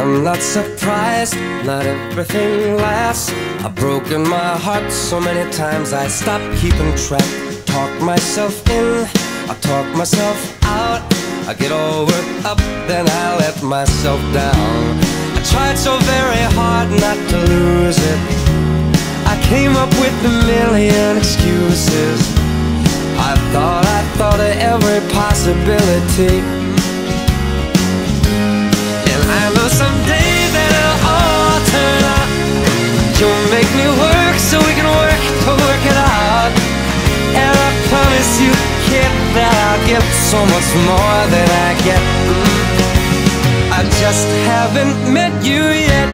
I'm not surprised, not everything lasts. I've broken my heart so many times I stopped keeping track. Talk myself in, I talk myself out. I get all worked up, then I let myself down. I tried so very hard not to lose it. I came up with a million excuses. I thought of every possibility. And I know someday that it'll all turn out. You'll make me work so we can work to work it out. And I promise you, kid, that I'll give so much more than I get. I just haven't met you yet.